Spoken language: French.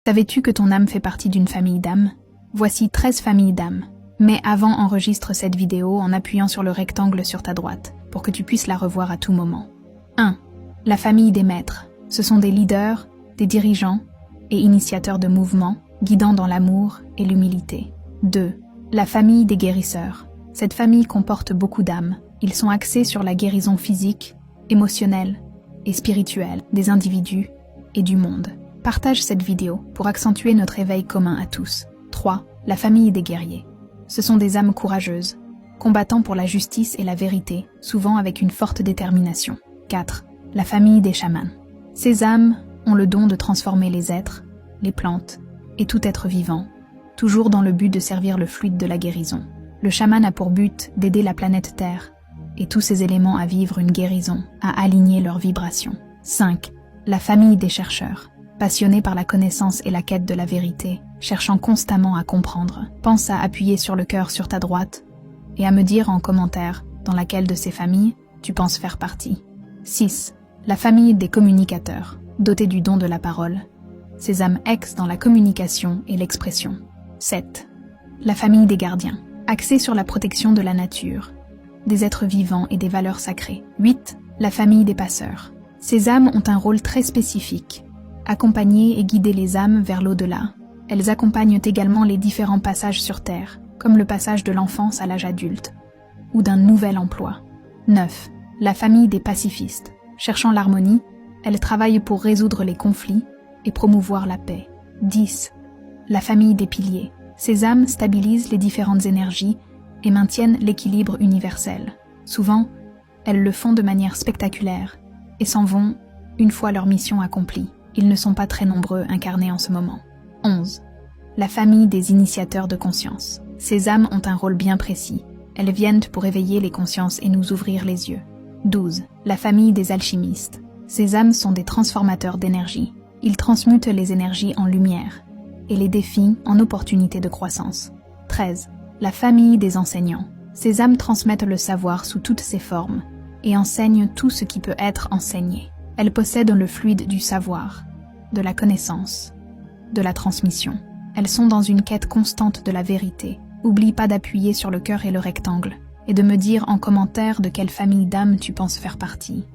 Savais-tu que ton âme fait partie d'une famille d'âmes? Voici 13 familles d'âmes. Mais avant, enregistre cette vidéo en appuyant sur le rectangle sur ta droite, pour que tu puisses la revoir à tout moment. 1. La famille des maîtres. Ce sont des leaders, des dirigeants et initiateurs de mouvements, guidant dans l'amour et l'humilité. 2. La famille des guérisseurs. Cette famille comporte beaucoup d'âmes. Ils sont axés sur la guérison physique, émotionnelle et spirituelle des individus et du monde. Partage cette vidéo pour accentuer notre éveil commun à tous. 3. La famille des guerriers. Ce sont des âmes courageuses, combattant pour la justice et la vérité, souvent avec une forte détermination. 4. La famille des chamans. Ces âmes ont le don de transformer les êtres, les plantes et tout être vivant, toujours dans le but de servir le fluide de la guérison. Le chaman a pour but d'aider la planète Terre et tous ses éléments à vivre une guérison, à aligner leurs vibrations. 5. La famille des chercheurs. Passionnés par la connaissance et la quête de la vérité, cherchant constamment à comprendre. Pense à appuyer sur le cœur sur ta droite et à me dire en commentaire dans laquelle de ces familles tu penses faire partie. 6. La famille des communicateurs, dotés du don de la parole. Ces âmes ex dans la communication et l'expression. 7. La famille des gardiens, axée sur la protection de la nature, des êtres vivants et des valeurs sacrées. 8. La famille des passeurs. Ces âmes ont un rôle très spécifique. Accompagner et guider les âmes vers l'au-delà. Elles accompagnent également les différents passages sur Terre, comme le passage de l'enfance à l'âge adulte, ou d'un nouvel emploi. 9. La famille des pacifistes. Cherchant l'harmonie, elles travaillent pour résoudre les conflits et promouvoir la paix. 10. La famille des piliers. Ces âmes stabilisent les différentes énergies et maintiennent l'équilibre universel. Souvent, elles le font de manière spectaculaire et s'en vont une fois leur mission accomplie. Ils ne sont pas très nombreux incarnés en ce moment. 11. La famille des initiateurs de conscience. Ces âmes ont un rôle bien précis. Elles viennent pour éveiller les consciences et nous ouvrir les yeux. 12. La famille des alchimistes. Ces âmes sont des transformateurs d'énergie. Ils transmutent les énergies en lumière et les défis en opportunités de croissance. 13. La famille des enseignants. Ces âmes transmettent le savoir sous toutes ses formes et enseignent tout ce qui peut être enseigné. Elles possèdent le fluide du savoir, de la connaissance, de la transmission. Elles sont dans une quête constante de la vérité. Oublie pas d'appuyer sur le cœur et le rectangle, et de me dire en commentaire de quelle famille d'âmes tu penses faire partie.